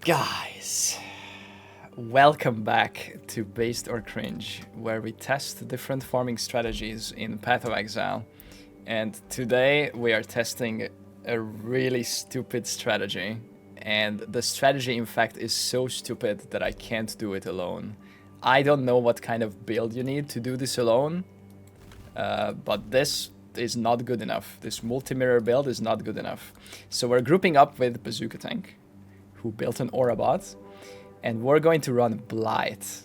Guys, welcome back to Based or Cringe, where we test different farming strategies in Path of Exile. And today we are testing a really stupid strategy. And the strategy, in fact, is so stupid that I can't do it alone. I don't know what kind of build you need to do this alone, but this is not good enough. This multi-mirror build is not good enough. So we're grouping up with Bazukatank, who built an Aura bot, and we're going to run Blight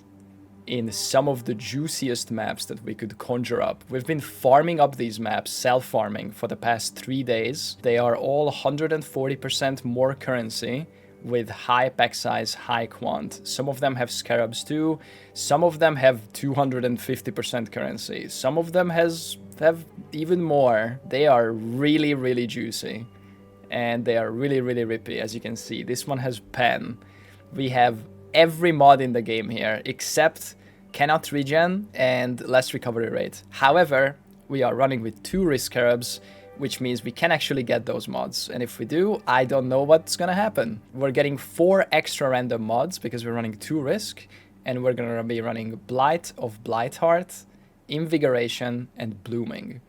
in some of the juiciest maps that we could conjure up. We've been farming up these maps, self-farming, for the past 3 days. They are all 140% more currency with high pack size, high quant. Some of them have Scarabs too. Some of them have 250% currency. Some of them have even more. They are really, really juicy. And they are really, really rippy, as you can see. This one has pen. We have every mod in the game here, except cannot regen and less recovery rate. However, we are running with 2 risk Scarabs, which means we can actually get those mods. And if we do, I don't know what's gonna happen. We're getting 4 extra random mods because we're running 2 risk, and we're gonna be running Blight of Blightheart, Invigoration, and Blooming.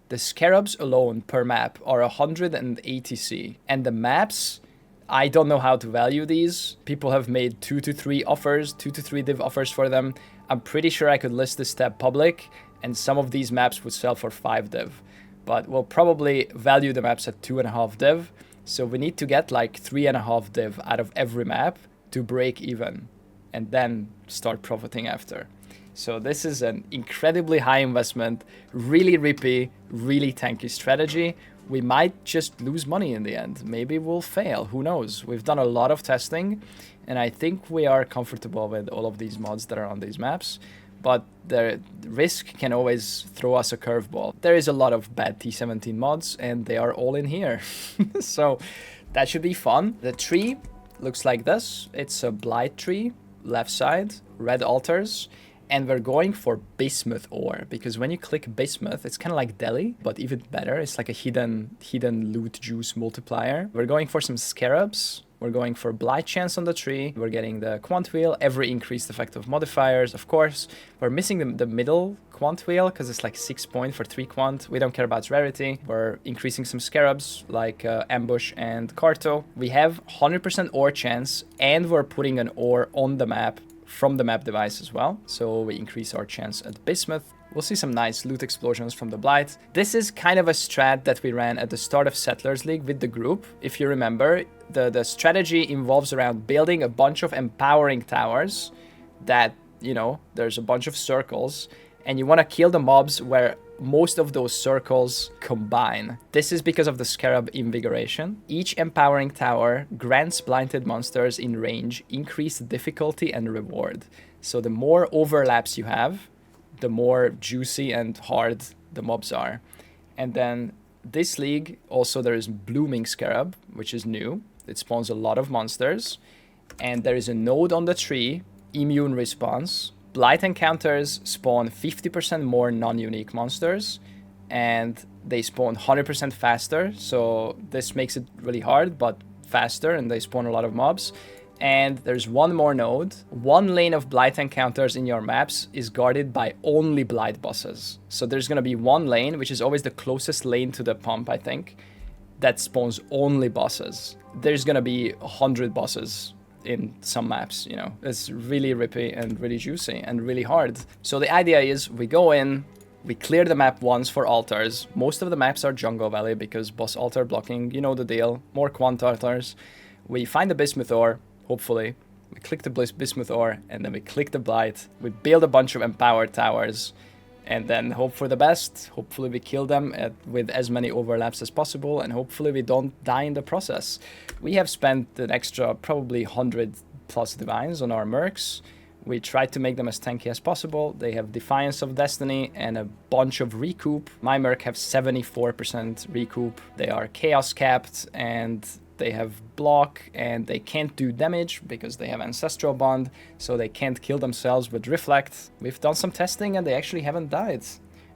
The Scarabs alone per map are 180 C, and the maps, I don't know how to value these. People have made 2 to 3 offers, 2 to 3 div offers for them. I'm pretty sure I could list this tab public, and some of these maps would sell for 5 div. But we'll probably value the maps at 2.5 div, so we need to get like 3.5 div out of every map to break even, and then start profiting after. So this is an incredibly high investment, really rippy, really tanky strategy. We might just lose money in the end. Maybe we'll fail, who knows? We've done a lot of testing, and I think we are comfortable with all of these mods that are on these maps. But the risk can always throw us a curveball. There is a lot of bad T17 mods, and they are all in here. So that should be fun. The tree looks like this. It's a Blight tree, left side, red altars. And we're going for bismuth ore, because when you click bismuth, it's kind of like Delhi, but even better. It's like a hidden loot juice multiplier. We're going for some Scarabs. We're going for Blight chance on the tree. We're getting the quant wheel, every increased effect of modifiers, of course. We're missing the middle quant wheel because it's like 6 point for 3 quant. We don't care about rarity. We're increasing some Scarabs like Ambush and Carto. We have 100% ore chance, and we're putting an ore on the map from the map device as well, so we increase our chance at bismuth. We'll see some nice loot explosions from the Blight. This is kind of a strat that we ran at the start of Settlers League with the group. If you remember, the strategy involves around building a bunch of empowering towers that, you know, there's a bunch of circles, and you want to kill the mobs where most of those circles combine. This is because of the Scarab Invigoration. Each empowering tower grants blinded monsters in range increased difficulty and reward. So the more overlaps you have, the more juicy and hard the mobs are. And then this league, also there is Blooming Scarab, which is new. It spawns a lot of monsters. And there is a node on the tree, immune response. Blight encounters spawn 50% more non-unique monsters, and they spawn 100% faster, so this makes it really hard, but faster, and they spawn a lot of mobs. And there's one more node. 1 lane of Blight encounters in your maps is guarded by only Blight bosses. So there's gonna be 1 lane, which is always the closest lane to the pump, I think, that spawns only bosses. There's gonna be 100 bosses in some maps, you know. It's really rippy and really juicy and really hard. So the idea is we go in, we clear the map once for altars. Most of the maps are Jungle Valley because boss altar blocking, you know the deal, more quant altars. We find the bismuth ore, hopefully. We click the bismuth ore, and then we click the Blight. We build a bunch of empowered towers, and then hope for the best. Hopefully we kill them with as many overlaps as possible, and hopefully we don't die in the process. We have spent an extra probably 100 plus divines on our mercs. We tried to make them as tanky as possible. They have Defiance of Destiny and a bunch of recoup. My merc have 74% recoup. They are chaos capped, and they have block, and they can't do damage because they have Ancestral Bond, so they can't kill themselves with Reflect. We've done some testing and they actually haven't died.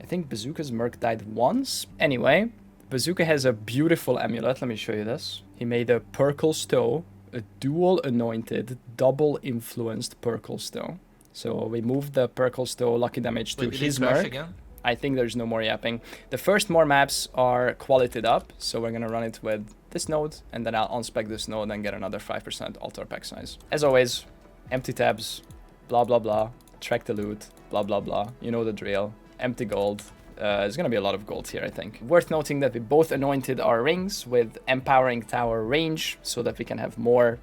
I think Bazooka's merc died once. Anyway, Bazooka has a beautiful amulet. Let me show you this. He made a Purple Stow a dual anointed, double influenced Perklestow. So we moved the Perklestow lucky damage to his merc. Again? I think there's no more yapping. The first more maps are qualityed up, so we're gonna run it with this node, and then I'll unspec this node and get another 5% altar pack size. As always, empty tabs, blah blah blah, track the loot, blah blah blah, you know the drill, empty gold. There's gonna be a lot of gold here, I think. Worth noting that we both anointed our rings with empowering tower range, so that we can have more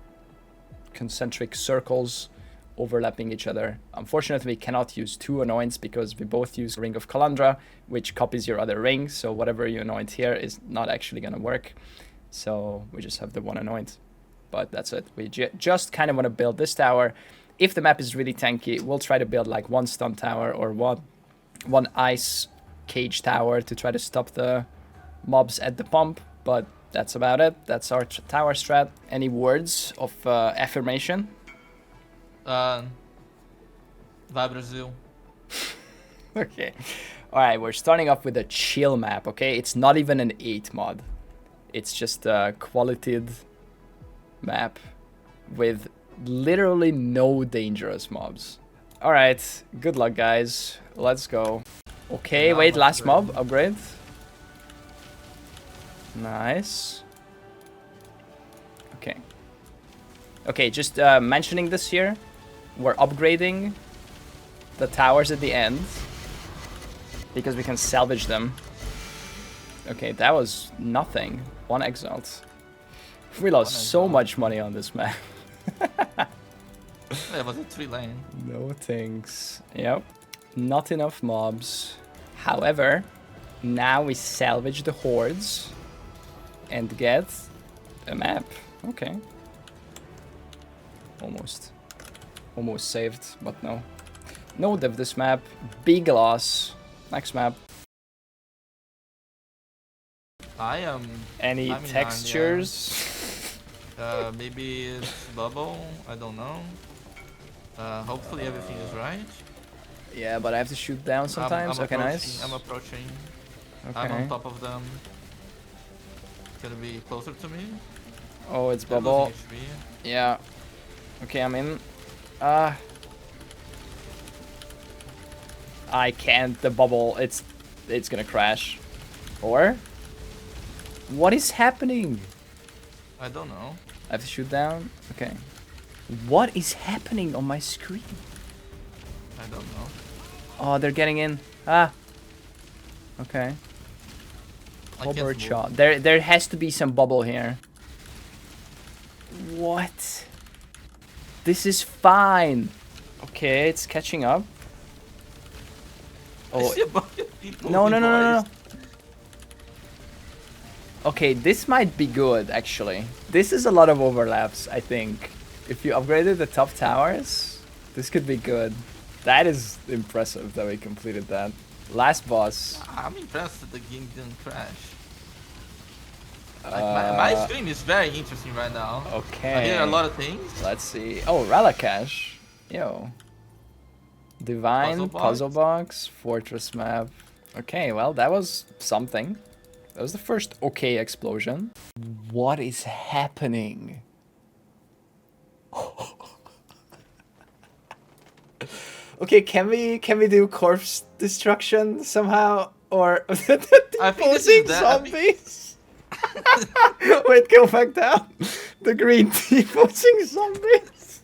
concentric circles overlapping each other. Unfortunately, we cannot use two anoints because we both use Ring of Calandra, which copies your other ring, so whatever you anoint here is not actually gonna work. So we just have the one anoint, but that's it. We just kind of want to build this tower. If the map is really tanky, we'll try to build like one stun tower or one ice cage tower to try to stop the mobs at the pump, but that's about it. That's our tower strat. Any words of affirmation? Vai Brazil. Okay. Alright, we're starting off with a chill map, okay? It's not even an 8 mod. It's just a qualityed map with literally no dangerous mobs. Alright, good luck guys. Let's go. Okay, wait, last mob, upgrade. Nice. Okay. Okay, just mentioning this here. We're upgrading the towers at the end because we can salvage them. Okay, that was nothing. One exalt. We lost so much money on this map. Yeah, was it 3 lane? No thanks. Yep. Not enough mobs. However, now we salvage the hordes and get a map. Okay. Almost saved, but no. No div this map. Big loss. Next map. Any textures? Maybe it's bubble. I don't know. Hopefully everything is right. Yeah, but I have to shoot down sometimes. Okay, nice. I'm approaching. Okay. I'm on top of them. Gonna be closer to me. Oh, it's bubble. Yeah. Okay, I'm in. I can't. The bubble. It's gonna crash. Or? What is happening? I don't know. I have to shoot down. Okay. What is happening on my screen? I don't know. Oh, they're getting in. Ah. Okay. Bubble shot. There has to be some bubble here. What? This is fine. Okay, it's catching up. Oh. No. Okay, this might be good actually. This is a lot of overlaps, I think. If you upgraded the top towers, this could be good. That is impressive that we completed that. Last boss. I'm impressed that the game didn't crash. Like my screen is very interesting right now. Okay. I hear a lot of things. Let's see. Oh, Relicash. Yo. Divine, puzzle box, fortress map. Okay, well, that was something. That was the first okay explosion. What is happening? Okay, can we do corpse destruction somehow, or deposing zombies? Wait, go back down. The green deposing zombies.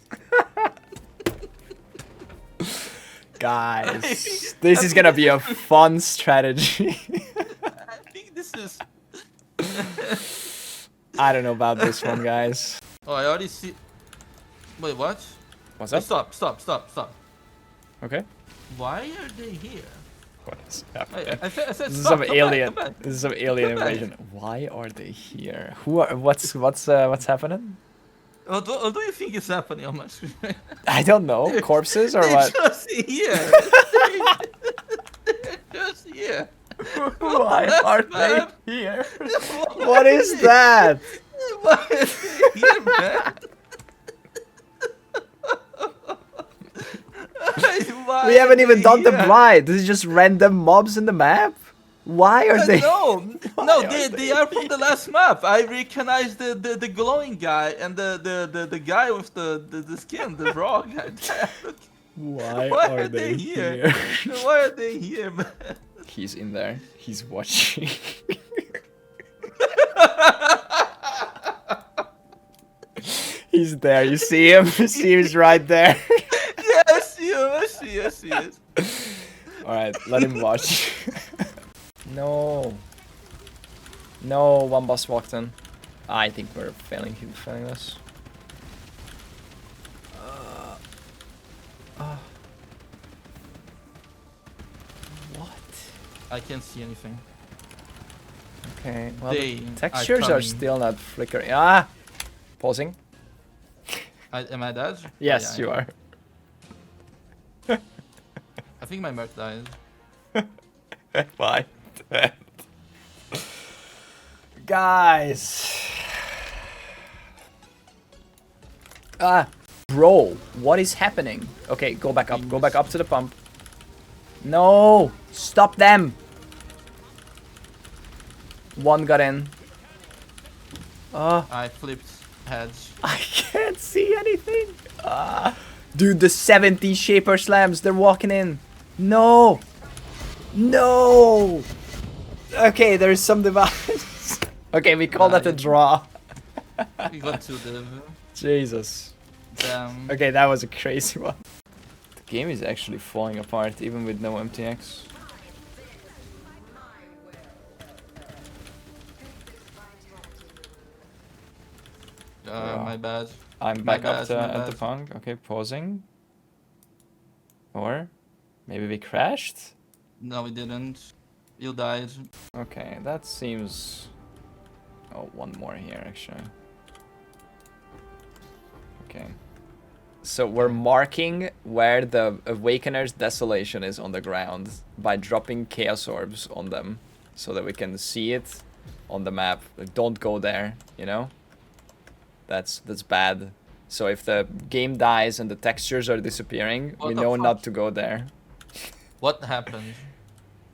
Guys, this is gonna be a fun strategy. I think this is. I don't know about this one, guys. Oh, I already see. Wait, what? What's up? Stop. Okay. Why are they here? What is happening? I said This is stop, some come alien. back. This is some alien invasion. Why are they here? Who are? What's happening? What do you think is happening on my screen? I don't know. Corpses or They're what? just here. They're just here. Why are they here? What is that? Why are they here, man? We haven't even done the Blight. This is just random mobs in the map. Why are they? No. No, they are from the last map. I recognize the glowing guy and the guy with the skin, the raw guy. Why are they here? Why are they here, man? He's in there. He's watching. He's there. You see him? You see he's right there. Yeah, I see him. I see it. Alright, let him watch. No. No, one boss walked in. I think we're failing this. What? I can't see anything. Okay, well, They the textures are coming. still not flickering. Ah! Pausing. Am I dead? Yes, Yeah, you are. I think my merc died. Why? Guys. Ah, bro, what is happening? Okay, go back up. Go back up to the pump. No, stop them. One got in. I flipped heads. I can't see anything. Dude, the 70 Shaper Slams, they're walking in. No. No. Okay, there's some device. Okay, we call that a draw. We got to the... Jesus. Damn. Okay, that was a crazy one. The game is actually falling apart, even with no MTX. My bad. I'm My back up bad, to my at the bad. punk. Okay, pausing. Or maybe we crashed? No, we didn't. You died. Okay, that seems... Oh, one more here, actually. Okay. So we're marking where the Awakener's Desolation is on the ground by dropping Chaos Orbs on them so that we can see it on the map. Like, don't go there, you know? That's bad. So if the game dies and the textures are disappearing, What we the know fuck? not to go there. What happened?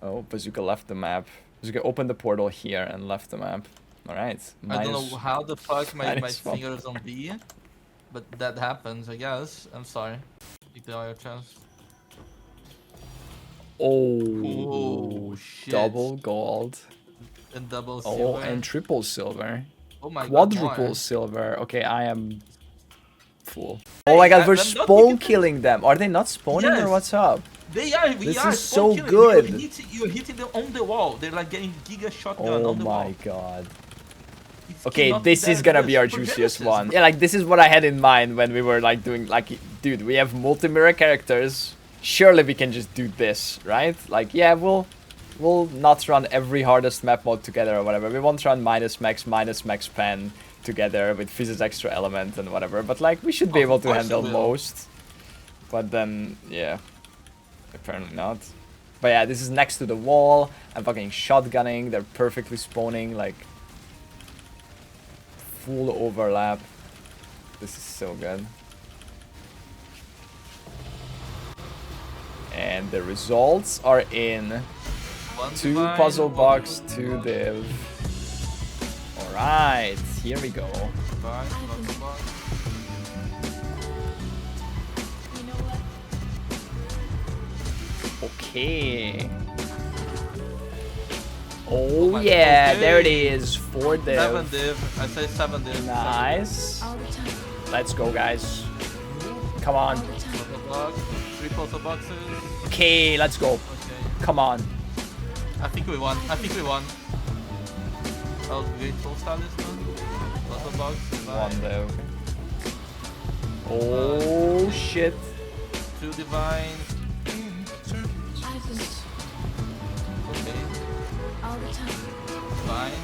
Oh, Bazooka left the map. Bazooka opened the portal here and left the map. Alright. I don't know how the fuck my minus one. fingers on B, but that happens, I guess. I'm sorry. Keep the your chest. Oh, shit. double gold. And double Oh, silver. and triple silver. Oh my god, Quadruple more. silver. Okay, I am full. Oh my god, we're I'm not spawn thinking- killing them. Are they not spawning Yes. or what's up? They are. We This are is spawn so killing. good. You're hitting them on the wall. They're like getting giga shotgun Oh on the my wall. god. It's Okay, cannot this be is that gonna good. be our Super juiciest Genesis. one. Yeah, like this is what I had in mind when we were like doing like, dude, we have multi-mirror characters. Surely we can just do this, right? Like, yeah, we'll not run every hardest map mode together or whatever. We won't run minus max pen together with Fizz's extra element and whatever. But like, we should be able to course handle we will. most. But then, yeah, apparently not. But yeah, this is next to the wall. I'm fucking shotgunning. They're perfectly spawning, like full overlap. This is so good. And the results are in. One 2 divine, puzzle one box, divine, 2 div. Alright, here we go. divine, puzzle box. Okay. Oh my- yeah, okay. there it is. 4 div. 7 div. I say 7 div. Nice. All the time. Let's go, guys. Come on. All the time. Puzzle box. 3 puzzle boxes. Okay, let's go. Okay. Come on. I think we won. Oh, grateful talisman. Puzzle box. Divine. 1 div. Oh shit. 2 divine. I've been Okay. all the time. Divine.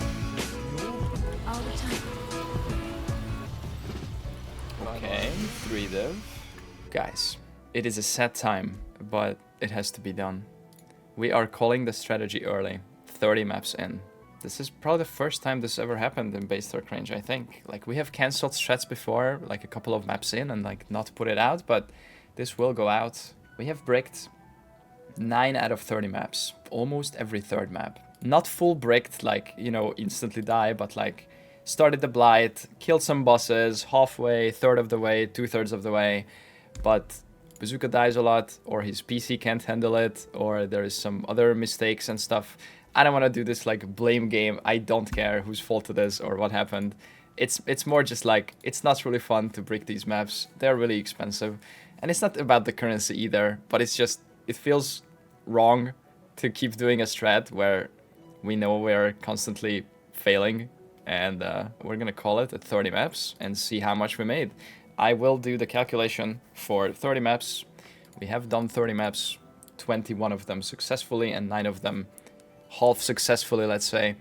All the time. Okay, 3 div. Guys, it is a sad time, but it has to be done. We are calling the strategy early, 30 maps in. This is probably the first time this ever happened in Blightheart cringe, I think. Like, we have cancelled strats before, like a couple of maps in, and like not put it out, but this will go out. We have bricked 9 out of 30 maps, almost every third map. not full bricked, like, you know, instantly die, but like started the Blight, killed some bosses halfway, third of the way, 2/3 of the way, but Bazooka dies a lot, or his PC can't handle it, or there is some other mistakes and stuff. I don't want to do this like blame game. I don't care whose fault it is or what happened. It's more just like, it's not really fun to brick these maps. They're really expensive. And it's not about the currency either, but it's just, it feels wrong to keep doing a strat where we know we're constantly failing. And we're gonna call it at 30 maps and see how much we made. I will do the calculation for 30 maps. We have done 30 maps, 21 of them successfully and 9 of them half successfully, let's say.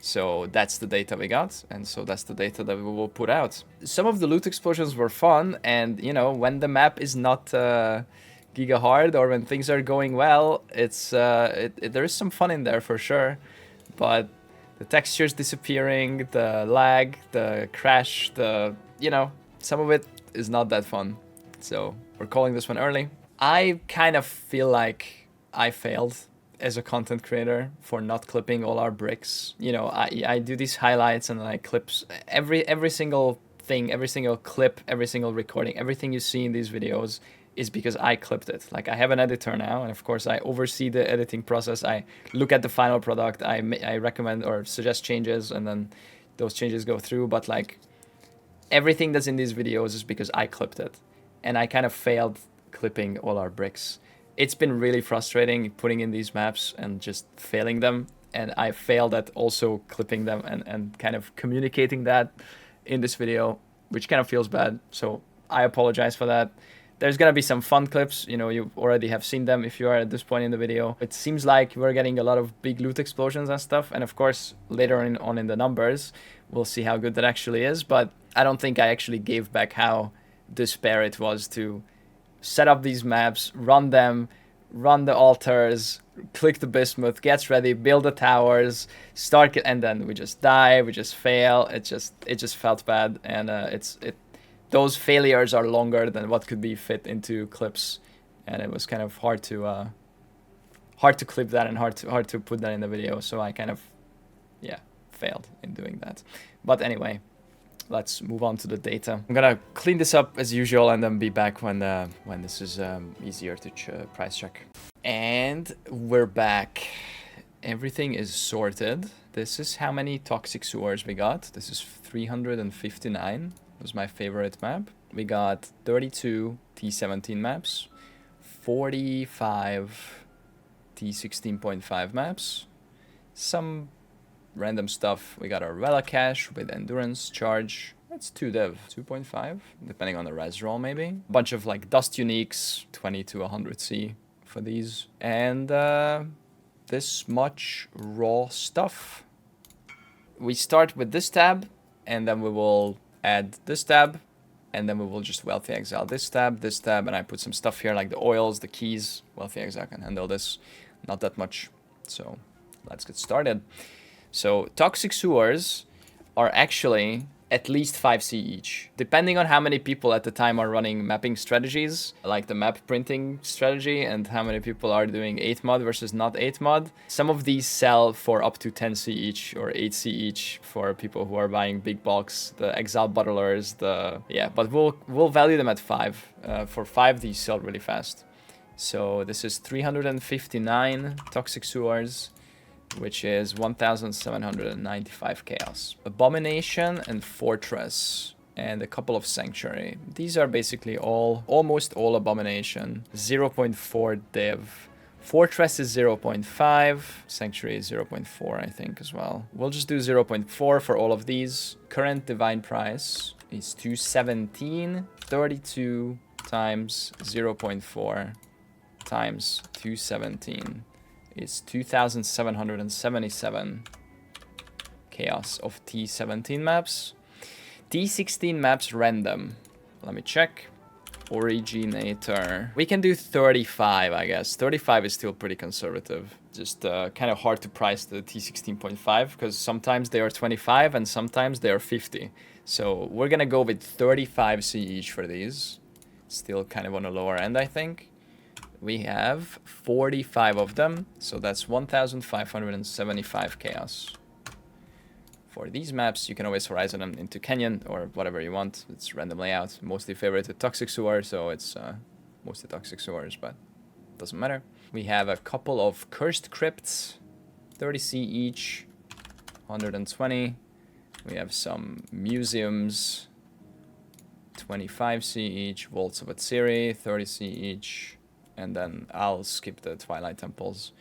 So that's the data we got, and so that's the data that we will put out. Some of the loot explosions were fun, and you know, when the map is not giga hard or when things are going well, it's there is some fun in there for sure. But the textures disappearing, the lag, the crash, you know, some of it is not that fun. So we're calling this one early. I kind of feel like I failed as a content creator for not clipping all our bricks. You know, I do these highlights and then I clips every single thing, every single clip, every single recording, everything you see in these videos is because I clipped it. Like, I have an editor now, and of course I oversee the editing process. I look at the final product, I recommend or suggest changes, and then those changes go through. But like, everything that's in these videos is because I clipped it, and I kind of failed clipping all our bricks. It's been really frustrating putting in these maps and just failing them, and I failed at also clipping them and kind of communicating that in this video, which kind of feels bad, so I apologize for that. There's gonna be some fun clips, you know, you already have seen them if you are at this point in the video. It seems like we're getting a lot of big loot explosions and stuff, and of course later on in the numbers we'll see how good that actually is, but I don't think I actually gave back how despair it was to set up these maps, run them, run the altars, click the bismuth, gets ready, build the towers, start, and then we just die, we just fail. It just felt bad, and those failures are longer than what could be fit into clips, and it was kind of hard to clip that and hard to put that in the video. So I kind of, yeah, failed in doing that. But anyway, let's move on to the data. I'm gonna clean this up as usual and then be back when this is easier to price check. And we're back. Everything is sorted. This is how many toxic sewers we got. This is 359. Was my favorite map. We got 32 T17 maps, 45 T16.5 maps, some random stuff. We got a relic cache with endurance charge. That's 2 dev, 2.5, depending on the res roll maybe. A bunch of like dust uniques, 20 to 100 C for these. And this much raw stuff. We start with this tab, and then we will add this tab, and then we will just wealthy exile this tab, and I put some stuff here like the oils, the keys. Wealthy exile can handle this, not that much. So let's get started. So toxic sewers are actually at least 5C each, depending on how many people at the time are running mapping strategies, like the map printing strategy, and how many people are doing 8 mod versus not 8 mod. Some of these sell for up to 10C each or 8C each for people who are buying big bulks, the exile bottlers, but we'll value them at 5. For 5, these sell really fast. So this is 359 toxic sewers, which is 1,795 chaos. Abomination and Fortress, and a couple of Sanctuary. These are basically almost all Abomination. 0.4 div. Fortress is 0.5. Sanctuary is 0.4, I think, as well. We'll just do 0.4 for all of these. Current divine price is 217. 32 times 0.4 times 217. Is 2,777 chaos of T17 maps. T16 maps random. Let me check. Originator. We can do 35, I guess. 35 is still pretty conservative. Just kind of hard to price the T16.5 because sometimes they are 25 and sometimes they are 50. So we're gonna go with 35 C each for these. Still kind of on the lower end, I think. we have 45 of them, so that's 1,575 chaos. For these maps, you can always horizon them into Canyon or whatever you want. It's random layout. Mostly favorited Toxic Sewer, so it's mostly Toxic Sewers, but doesn't matter. We have a couple of Cursed Crypts, 30C each, 120. We have some Museums, 25C each, Vaults of Atziri, 30C each, and then I'll skip the Twilight Temples.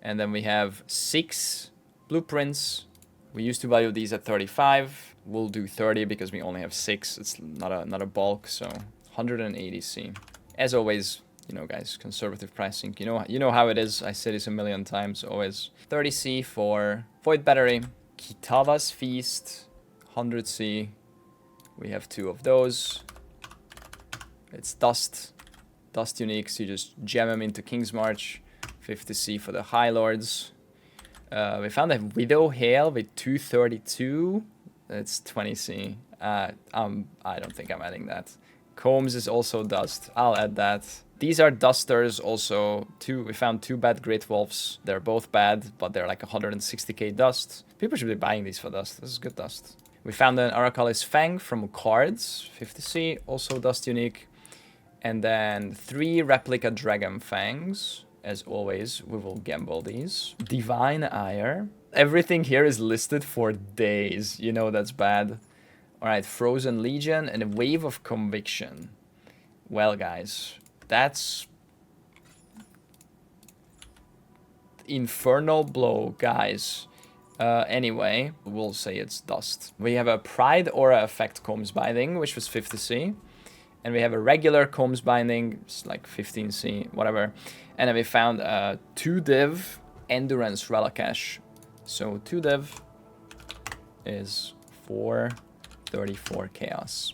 And then we have 6 Blueprints. We used to value these at 35. We'll do 30 because we only have 6. It's not a bulk, so 180C. As always, you know, guys, conservative pricing. You know how it is. I say this a million times. Always 30C for Void Battery, Kitava's Feast, 100C. We have 2 of those. It's Dust uniques. You just jam them into King's March. 50C for the High Lords. We found a Widow Hail with 232. It's 20C. I don't think I'm adding that. Combs is also Dust. I'll add that. These are Dusters also. We found 2 bad Great Wolves. They're both bad, but they're like 160k Dust. People should be buying these for Dust. This is good Dust. We found an Aracalis Fang from Cards, 50C, also Dust unique. And then 3 Replica Dragon Fangs. As always, we will gamble these. Divine Ire. Everything here is listed for days. You know that's bad. Alright, Frozen Legion and a Wave of Conviction. Well, guys, that's... Infernal Blow, guys. Anyway, we'll say it's Dust. We have a Pride Aura Effect Combs Binding, which was 50C. And we have a regular Combs Binding, it's like 15C, whatever. And then we found a 2-div Endurance Relicash. So 2-div is 434 Chaos.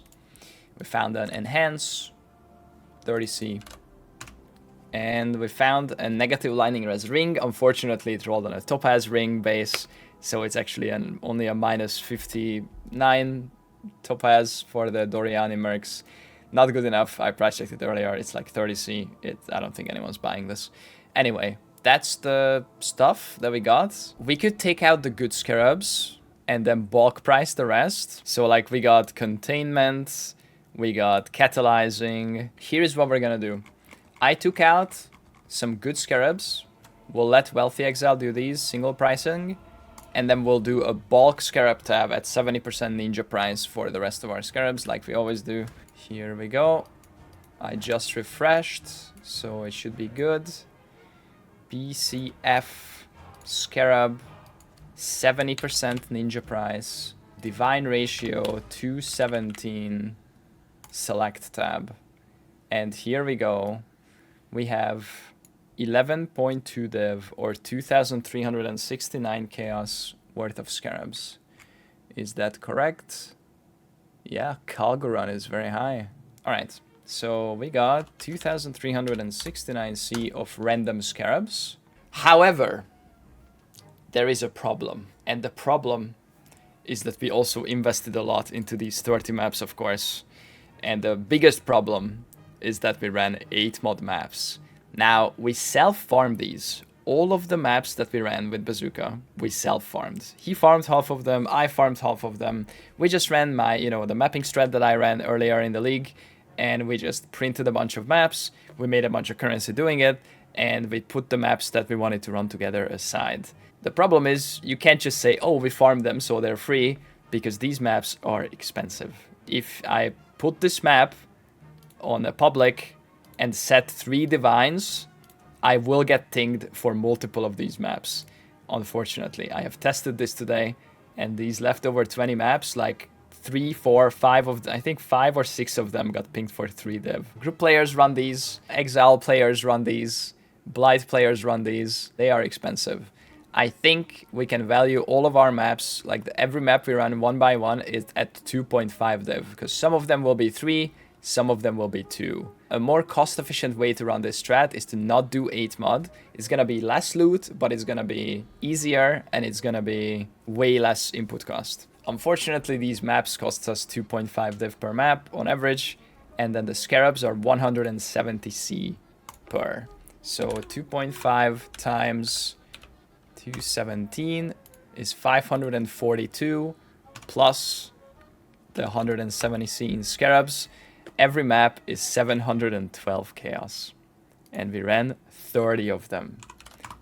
We found an Enhance, 30C. And we found a Negative Lightning Res Ring. Unfortunately, it rolled on a Topaz Ring base. So it's actually only a minus 59 Topaz for the Doriani Mercs. Not good enough. I price checked it earlier. It's like 30C. I don't think anyone's buying this. Anyway, that's the stuff that we got. We could take out the good Scarabs and then bulk price the rest. So like we got Containment, we got Catalyzing. Here's what we're gonna do. I took out some good Scarabs. We'll let Wealthy Exile do these, single pricing. And then we'll do a bulk Scarab tab at 70% ninja price for the rest of our Scarabs, like we always do. Here we go. I just refreshed, so it should be good. BCF Scarab, 70% ninja price. Divine Ratio, 217. Select tab. And here we go. We have 11.2 div or 2,369 chaos worth of Scarabs. Is that correct? Yeah, Kalgoran is very high. Alright, so we got 2,369 C of random Scarabs. However, there is a problem. And the problem is that we also invested a lot into these 30 maps, of course. And the biggest problem is that we ran 8 mod maps. Now, we self-farmed these. All of the maps that we ran with Bazooka, we self-farmed. He farmed half of them, I farmed half of them. We just ran my, the mapping strat that I ran earlier in the league, and we just printed a bunch of maps, we made a bunch of currency doing it, and we put the maps that we wanted to run together aside. The problem is, you can't just say, oh, we farmed them, so they're free, because these maps are expensive. If I put this map on a public and set 3 divines, I will get tinged for multiple of these maps. Unfortunately, I have tested this today, and these leftover 20 maps, like 3, 4, 5 I think 5 or 6 of them got pinged for 3 div. Group players run these, Exile players run these, Blight players run these. They are expensive. I think we can value all of our maps, like every map we run one by one is at 2.5 div, because some of them will be 3, some of them will be 2. A more cost-efficient way to run this strat is to not do 8 mod. It's gonna be less loot, but it's gonna be easier, and it's gonna be way less input cost. Unfortunately, these maps cost us 2.5 div per map on average, and then the Scarabs are 170 C per. So 2.5 times 217 is 542 plus the 117 scarabs. Every map is 712 chaos. And we ran 30 of them.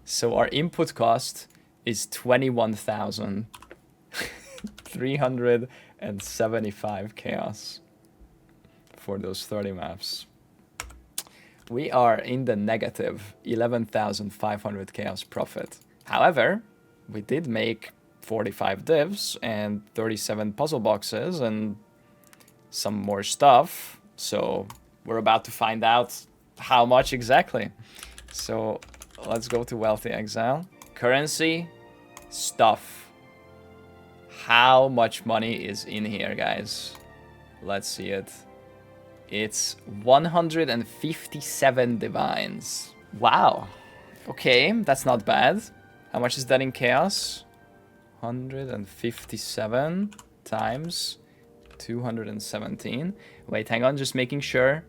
So our input cost is 21,375 chaos for those 30 maps. We are in the negative 11,500 chaos profit. However, we did make 45 divs and 37 puzzle boxes and some more stuff. So we're about to find out how much exactly. So let's go to Wealthy Exile. Currency, stuff. How much money is in here, guys? Let's see it. It's 157 divines. Wow. Okay, that's not bad. How much is that in chaos? 157 times 217. Wait, hang on, just making sure.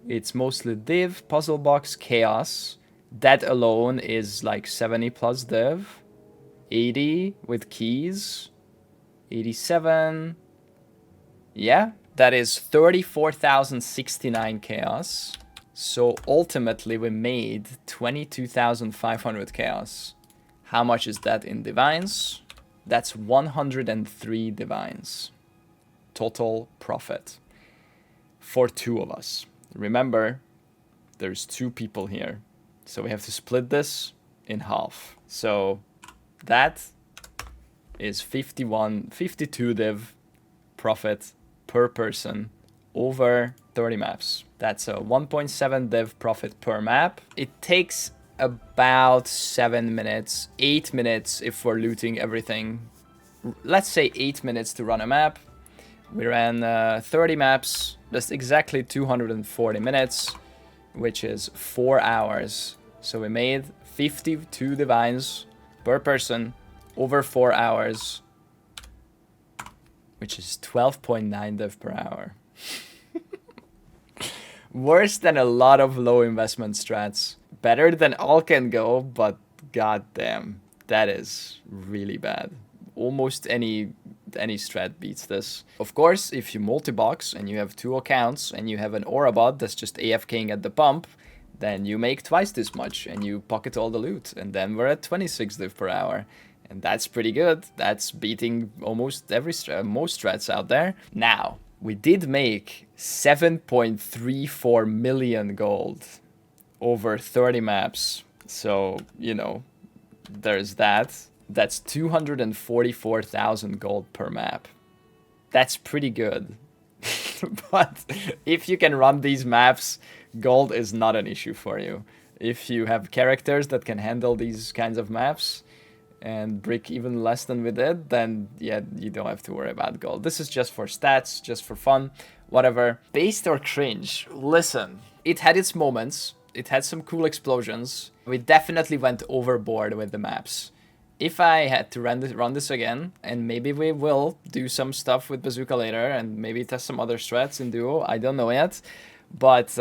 It's mostly div, puzzle box, chaos. That alone is like 70 plus div. 80 with keys. 87. Yeah, that is 34,069 chaos. So ultimately we made 22,500 chaos. How much is that in divines? That's 103 divines. Total profit for two of us. Remember, there's two people here. So we have to split this in half. So that is 52 div profit per person over 30 maps. That's a 1.7 div profit per map. It takes about 7 minutes, 8 minutes if we're looting everything. Let's say 8 minutes to run a map. We ran 30 maps, that's exactly 240 minutes, which is 4 hours. So we made 52 divines per person over 4 hours, which is 12.9 div per hour. Worse than a lot of low investment strats. Better than all can go, but goddamn, that is really bad. Almost any strat beats this. Of course, if you multi-box and you have 2 accounts and you have an aura bot that's just AFKing at the pump, then you make twice this much and you pocket all the loot. And then we're at 26 div per hour. And that's pretty good. That's beating almost most strats out there. Now, we did make 7.34 million gold over 30 maps. So, you know, there's that. That's 244,000 gold per map. That's pretty good. But if you can run these maps, gold is not an issue for you. If you have characters that can handle these kinds of maps and brick even less than we did, then yeah, you don't have to worry about gold. This is just for stats, just for fun, whatever. Based or cringe? Listen, it had its moments. It had some cool explosions. We definitely went overboard with the maps. If I had to run this again, and maybe we will do some stuff with Bazooka later, and maybe test some other strats in Duo, I don't know yet. But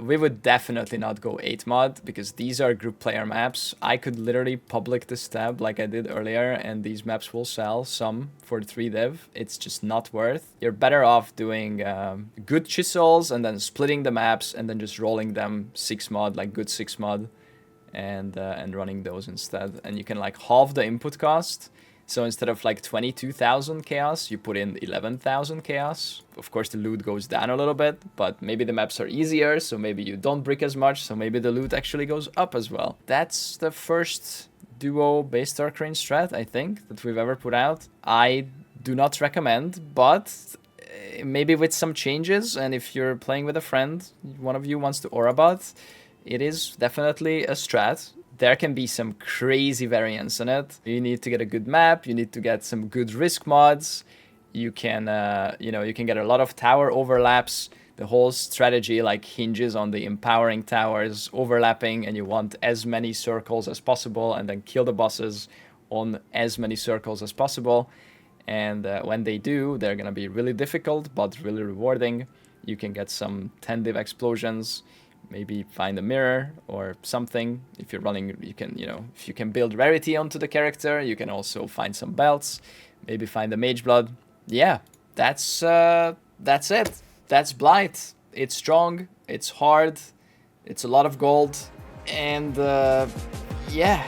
we would definitely not go 8 mod, because these are group player maps. I could literally public this tab like I did earlier, and these maps will sell, some for 3 div. It's just not worth. You're better off doing good chisels, and then splitting the maps, and then just rolling them 6 mod, like good 6 mod. And running those instead, and you can like halve the input cost. So instead of like 22,000 chaos, you put in 11,000 chaos. Of course, the loot goes down a little bit, but maybe the maps are easier, so maybe you don't brick as much, so maybe the loot actually goes up as well. That's the first Duo based or cringe strat, I think, that we've ever put out. I do not recommend, but maybe with some changes, and if you're playing with a friend, one of you wants to aura bot, it is definitely a strat. There can be some crazy variance in it. You need to get a good map. You need to get some good risk mods. You can, you can get a lot of tower overlaps. The whole strategy like hinges on the empowering towers overlapping, and you want as many circles as possible, and then kill the bosses on as many circles as possible. And when they do, they're gonna be really difficult but really rewarding. You can get some 10 div explosions. maybe find a mirror or something. If you're running, you can, you know, if you can build rarity onto the character, you can also find some belts, maybe find a mage blood. Yeah, that's it. That's Blight. It's strong, it's hard, it's a lot of gold, and yeah.